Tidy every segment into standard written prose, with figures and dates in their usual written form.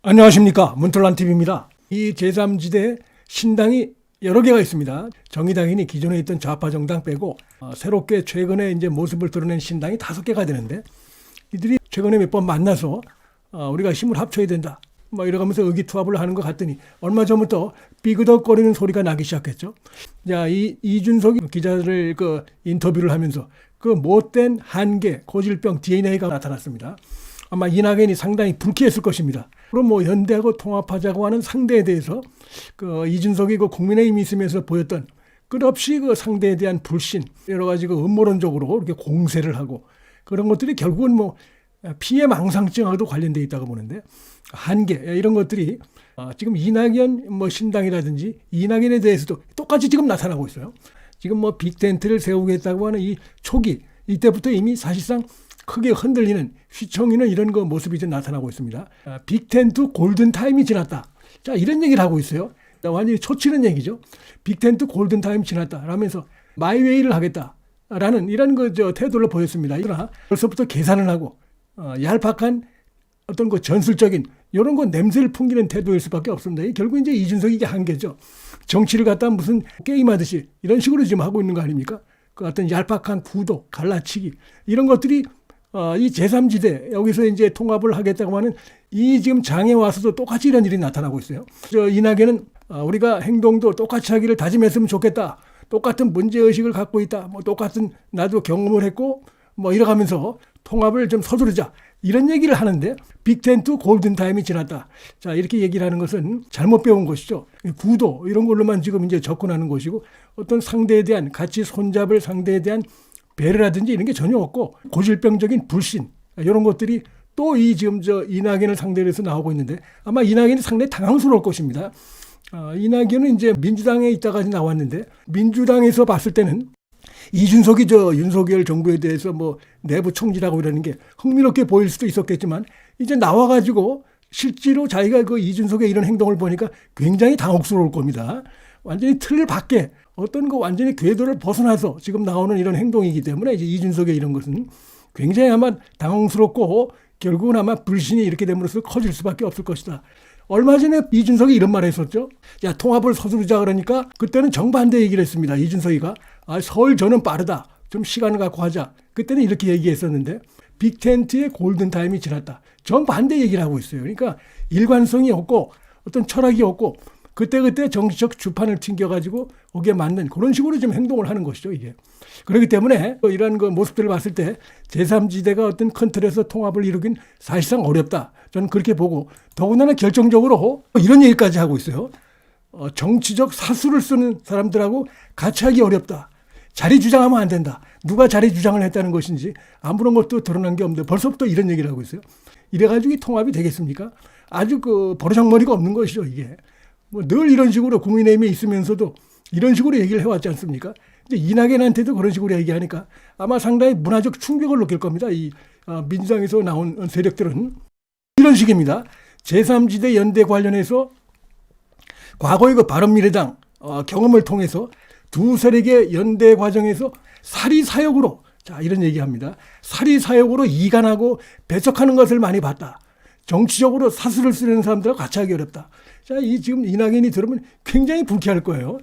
안녕하십니까, 문틀란TV입니다. 이 제3지대 신당이 여러 개가 있습니다. 정의당이니 기존에 있던 좌파 정당 빼고 새롭게 최근에 이제 모습을 드러낸 신당이 5개가 되는데, 이들이 최근에 몇 번 만나서 우리가 힘을 합쳐야 된다 이러면서 의기투합을 하는 것 같더니 얼마 전부터 삐그덕거리는 소리가 나기 시작했죠. 자, 이준석 기자를 인터뷰를 하면서 그 못된 한계, 고질병 DNA가 나타났습니다. 아마 이낙연이 상당히 불쾌했을 것입니다. 그럼 연대하고 통합하자고 하는 상대에 대해서 이준석이 국민의힘이 있으면서 보였던 끝없이 상대에 대한 불신, 여러 가지 음모론적으로 이렇게 공세를 하고 그런 것들이 결국은 피해 망상증하고도 관련되어 있다고 보는데, 한계 이런 것들이 지금 이낙연 신당이라든지 이낙연에 대해서도 똑같이 지금 나타나고 있어요. 지금 빅텐트를 세우겠다고 하는 이 초기, 이때부터 이미 사실상 크게 흔들리는 휘청이는 이런 모습이 좀 나타나고 있습니다. 빅텐트 골든타임이 지났다. 자, 이런 얘기를 하고 있어요. 완전히 초치는 얘기죠. 빅텐트 골든타임 지났다 라면서 마이웨이를 하겠다라는 이런 태도를 보였습니다. 그러나 벌써부터 계산을 하고 얄팍한 어떤 전술적인 이런 냄새를 풍기는 태도일 수밖에 없습니다. 결국 이제 이준석이 이게 한계죠. 정치를 갖다 무슨 게임하듯이 이런 식으로 지금 하고 있는 거 아닙니까? 그 어떤 얄팍한 구도, 갈라치기 이런 것들이 이 제3지대 여기서 이제 통합을 하겠다고 하는 이 지금 장에 와서도 똑같이 이런 일이 나타나고 있어요. 이낙연은 우리가 행동도 똑같이 하기를 다짐했으면 좋겠다. 똑같은 문제의식을 갖고 있다. 똑같은 나도 경험을 했고 이러가면서 통합을 좀 서두르자. 이런 얘기를 하는데 빅텐트 골든타임이 지났다. 자, 이렇게 얘기를 하는 것은 잘못 배운 것이죠. 구도 이런 걸로만 지금 이제 접근하는 것이고 어떤 상대에 대한 같이 손잡을 상대에 대한 배려라든지 이런 게 전혀 없고 고질병적인 불신 이런 것들이 또 지금 이낙연을 상대로 해서 나오고 있는데 아마 이낙연이 상당히 당황스러울 것입니다. 이낙연은 이제 민주당에 있다가 나왔는데 민주당에서 봤을 때는 이준석이 윤석열 정부에 대해서 내부 총질하고 이러는 게 흥미롭게 보일 수도 있었겠지만 이제 나와가지고 실제로 자기가 이준석의 이런 행동을 보니까 굉장히 당혹스러울 겁니다. 완전히 틀 밖에 어떤 완전히 궤도를 벗어나서 지금 나오는 이런 행동이기 때문에 이제 이준석의 이런 것은 굉장히 아마 당황스럽고 결국은 아마 불신이 이렇게 됨으로써 커질 수밖에 없을 것이다. 얼마 전에 이준석이 이런 말을 했었죠. 야, 통합을 서두르자 그러니까 그때는 정반대 얘기를 했습니다. 이준석이가 서울 저는 빠르다. 좀 시간을 갖고 하자. 그때는 이렇게 얘기했었는데 빅텐트의 골든타임이 지났다. 정반대 얘기를 하고 있어요. 그러니까 일관성이 없고 어떤 철학이 없고 그때그때 정치적 주판을 튕겨가지고 거기에 맞는 그런 식으로 좀 행동을 하는 것이죠, 이게. 그렇기 때문에 이런 모습들을 봤을 때 제3지대가 어떤 큰 틀에서 통합을 이루긴 사실상 어렵다. 저는 그렇게 보고 더군다나 결정적으로 이런 얘기까지 하고 있어요. 정치적 사수를 쓰는 사람들하고 같이 하기 어렵다. 자리 주장하면 안 된다. 누가 자리 주장을 했다는 것인지 아무런 것도 드러난 게 없는데 벌써부터 이런 얘기를 하고 있어요. 이래가지고 이 통합이 되겠습니까? 아주 버르장머리가 없는 것이죠, 이게. 늘 이런 식으로 국민의힘에 있으면서도 이런 식으로 얘기를 해왔지 않습니까? 이제 이낙연한테도 그런 식으로 얘기하니까 아마 상당히 문화적 충격을 느낄 겁니다. 이 민주당에서 나온 세력들은 이런 식입니다. 제3지대 연대 관련해서 과거의 바른미래당 경험을 통해서 두 세력의 연대 과정에서 사리사욕으로 자 이런 얘기합니다. 사리사욕으로 이간하고 배척하는 것을 많이 봤다. 정치적으로 사수를 쓰는 사람들하고 같이 하기 어렵다. 자, 지금 이낙연이 들으면 굉장히 불쾌할 거예요.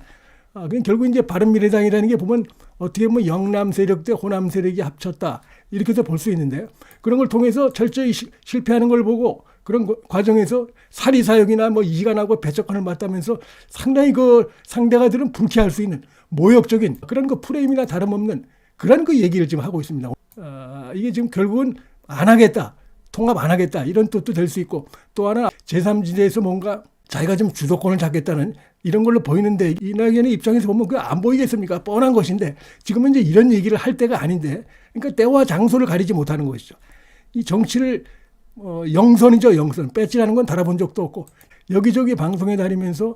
결국 이제 바른미래당이라는 게 보면 어떻게 보면 영남 세력 대 호남 세력이 합쳤다. 이렇게도 볼 수 있는데 그런 걸 통해서 철저히 실패하는 걸 보고 그런 과정에서 사리사욕이나 이간하고 배척하는 맞다면서 상당히 상대가 들은 불쾌할 수 있는 모욕적인 그런 프레임이나 다름없는 그런 얘기를 지금 하고 있습니다. 이게 지금 결국은 안 하겠다. 통합 안 하겠다. 이런 뜻도 될 수 있고 또 하나 제3지대에서 뭔가 자기가 좀 주도권을 잡겠다는 이런 걸로 보이는데 이낙연의 입장에서 보면 그게 안 보이겠습니까? 뻔한 것인데 지금은 이제 이런 얘기를 할 때가 아닌데 그러니까 때와 장소를 가리지 못하는 것이죠. 이 정치를 영선이죠. 영선. 배지라는 건 달아본 적도 없고 여기저기 방송에 다니면서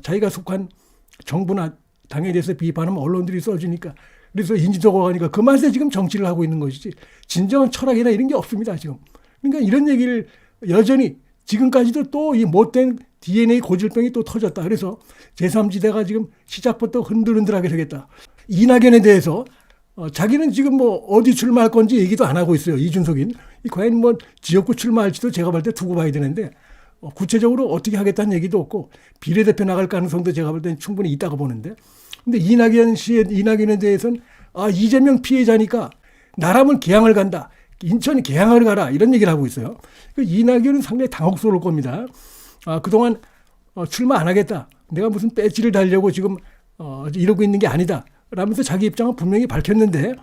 자기가 속한 정부나 당에 대해서 비판하면 언론들이 써주니까 그래서 인지도가 가니까 그 맛에 지금 정치를 하고 있는 것이지 진정한 철학이나 이런 게 없습니다. 지금. 그러니까 이런 얘기를 여전히 지금까지도 또 이 못된 DNA 고질병이 또 터졌다. 그래서 제3지대가 지금 시작부터 흔들흔들하게 되겠다. 이낙연에 대해서 자기는 지금 어디 출마할 건지 얘기도 안 하고 있어요. 이준석인. 과연 지역구 출마할지도 제가 볼 때 두고 봐야 되는데 구체적으로 어떻게 하겠다는 얘기도 없고 비례대표 나갈 가능성도 제가 볼 때는 충분히 있다고 보는데, 근데 이낙연에 대해서는 이재명 피해자니까 나라면 개항을 간다. 인천 개항을 가라. 이런 얘기를 하고 있어요. 이낙연은 상당히 당혹스러울 겁니다. 그동안 출마 안 하겠다. 내가 무슨 배지를 달려고 지금 이러고 있는 게 아니다. 라면서 자기 입장을 분명히 밝혔는데,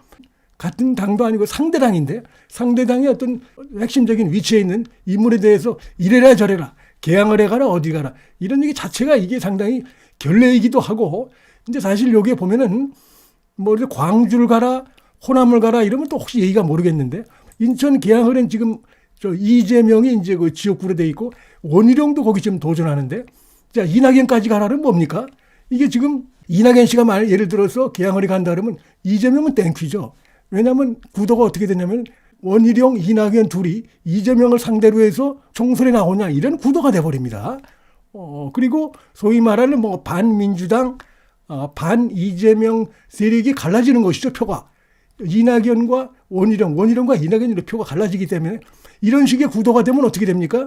같은 당도 아니고 상대당인데 상대당의 어떤 핵심적인 위치에 있는 인물에 대해서 이래라 저래라 개항을 해가라 어디 가라 이런 얘기 자체가 이게 상당히 결례이기도 하고, 이제 사실 여기에 보면은 뭐 광주를 가라 호남을 가라 이러면 또 혹시 얘기가 모르겠는데, 인천 개항을 한 지금 이재명이 이제 그 지역구로 돼 있고 원희룡도 거기 지금 도전하는데, 자 이낙연까지 가라는 뭡니까? 이게 지금 이낙연 씨가 만약 예를 들어서 개항을 간다 그러면 이재명은 땡큐죠. 왜냐하면 구도가 어떻게 되냐면 원희룡, 이낙연 둘이 이재명을 상대로 해서 총선에 나오냐 이런 구도가 돼버립니다. 그리고 소위 말하는 뭐 반민주당, 반 이재명 세력이 갈라지는 것이죠. 표가. 이낙연과 원희룡과 이낙연으로 표가 갈라지기 때문에 이런 식의 구도가 되면 어떻게 됩니까?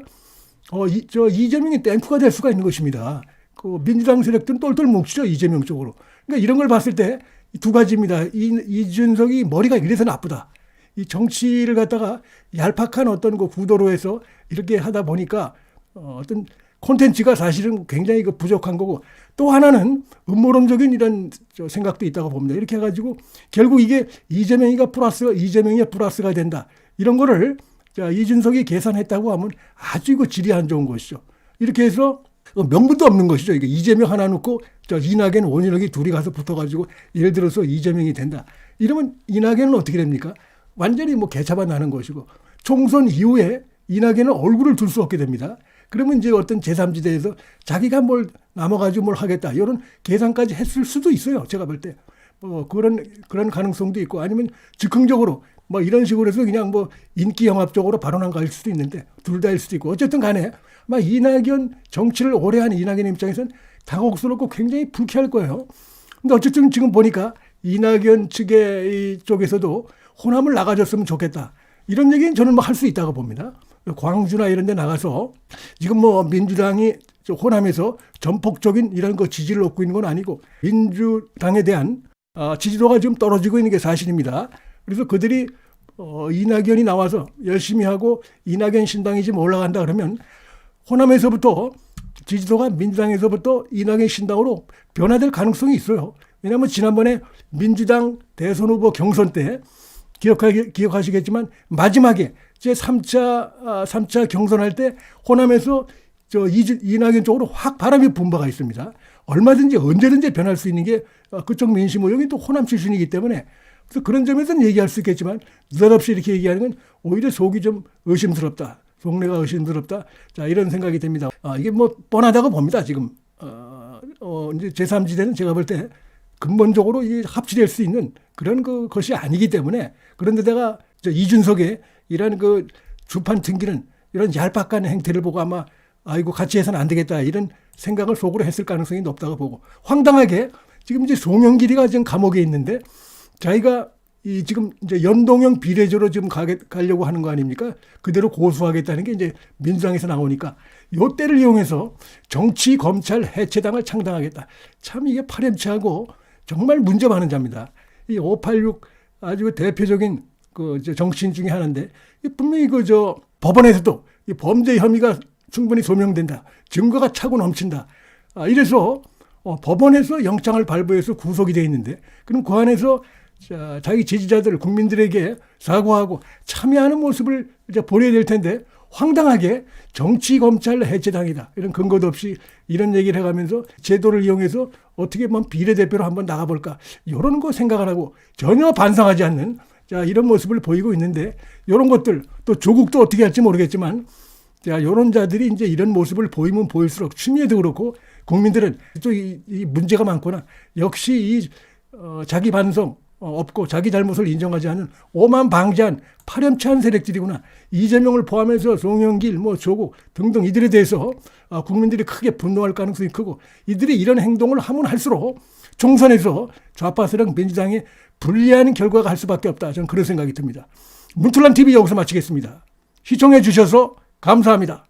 이재명이 땡크가 될 수가 있는 것입니다. 그 민주당 세력들은 똘똘 뭉치죠. 이재명 쪽으로. 그러니까 이런 걸 봤을 때 두 가지입니다. 이준석이 머리가 이래서 나쁘다. 이 정치를 갖다가 얄팍한 어떤 그 구도로 해서 이렇게 하다 보니까 어떤 콘텐츠가 사실은 굉장히 부족한 거고, 또 하나는 음모론적인 이런 생각도 있다고 봅니다. 이렇게 해가지고 결국 이게 이재명의 플러스가 된다. 이런 거를 이준석이 계산했다고 하면 아주 질이 안 좋은 것이죠. 이렇게 해서 명분도 없는 것이죠. 이게 이재명 하나 놓고 이낙연, 원희룡이 둘이 가서 붙어가지고 예를 들어서 이재명이 된다. 이러면 이낙연은 어떻게 됩니까? 완전히 개차반 나는 것이고, 총선 이후에 이낙연은 얼굴을 둘 수 없게 됩니다. 그러면 이제 어떤 제3지대에서 자기가 뭘 남아가지고 뭘 하겠다 이런 계산까지 했을 수도 있어요. 제가 볼 때 그런 가능성도 있고, 아니면 즉흥적으로 이런 식으로 해서 그냥 인기 영합적으로 발언한 거일 수도 있는데, 둘 다일 수도 있고, 어쨌든 간에 이낙연 정치를 오래 한 이낙연 입장에서는 당혹스럽고 굉장히 불쾌할 거예요. 근데 어쨌든 지금 보니까 이낙연 측의 쪽에서도 호남을 나가줬으면 좋겠다. 이런 얘기는 저는 할 수 있다고 봅니다. 광주나 이런 데 나가서 지금 민주당이 호남에서 전폭적인 이런 지지를 얻고 있는 건 아니고 민주당에 대한 지지도가 좀 떨어지고 있는 게 사실입니다. 그래서 그들이 이낙연이 나와서 열심히 하고 이낙연 신당이 지금 올라간다 그러면 호남에서부터 지지도가 민주당에서부터 이낙연 신당으로 변화될 가능성이 있어요. 왜냐하면 지난번에 민주당 대선 후보 경선 때 기억하시겠지만 마지막에 제3차 경선할 때 호남에서 이낙연 쪽으로 확 바람이 분 바가 있습니다. 얼마든지 언제든지 변할 수 있는 게 그쪽 민심은 여기 또 호남 출신이기 때문에, 그래서 그런 점에서는 얘기할 수 있겠지만 느닷없이 이렇게 얘기하는 건 오히려 속이 좀 의심스럽다. 속내가 의심스럽다. 자, 이런 생각이 됩니다. 이게 뻔하다고 봅니다. 지금 이제 제3지대는 제가 볼 때 근본적으로 합치될 수 있는 그런 것이 아니기 때문에, 그런데다가 이준석의 이런 주판 튕기는 이런 얄팍한 행태를 보고 아마 아이고 같이 해서는 안 되겠다 이런 생각을 속으로 했을 가능성이 높다고 보고, 황당하게 지금 이제 송영길이가 지금 감옥에 있는데 자기가 지금 이제 연동형 비례제로 지금 가려고 하는 거 아닙니까? 그대로 고수하겠다는 게 이제 민주당에서 나오니까 요 때를 이용해서 정치 검찰 해체당을 창당하겠다. 참 이게 파렴치하고 정말 문제 많은 자입니다. 이 586 아주 대표적인 정치인 중에 하나인데, 분명히 법원에서도 이 범죄 혐의가 충분히 소명된다. 증거가 차고 넘친다. 이래서 법원에서 영장을 발부해서 구속이 돼 있는데, 그럼 그 안에서 자기 지지자들, 국민들에게 사과하고 참여하는 모습을 이제 보여야 될 텐데, 황당하게 정치 검찰 해체당이다. 이런 근거도 없이 이런 얘기를 해가면서 제도를 이용해서 어떻게 비례대표로 한번 나가볼까. 이런 거 생각을 하고 전혀 반성하지 않는 이런 모습을 보이고 있는데, 이런 것들 또 조국도 어떻게 할지 모르겠지만, 이런 자들이 이제 이런 모습을 보이면 보일수록 추미애도 그렇고 국민들은 또 이 문제가 많구나. 역시 자기 반성 없고 자기 잘못을 인정하지 않은 오만방자한 파렴치한 세력들이구나. 이재명을 포함해서 송영길, 조국 등등 이들에 대해서 국민들이 크게 분노할 가능성이 크고, 이들이 이런 행동을 하면 할수록 총선에서 좌파 세력 민주당에 불리한 결과가 할 수밖에 없다. 저는 그런 생각이 듭니다. 문틀란 TV 여기서 마치겠습니다. 시청해 주셔서 감사합니다.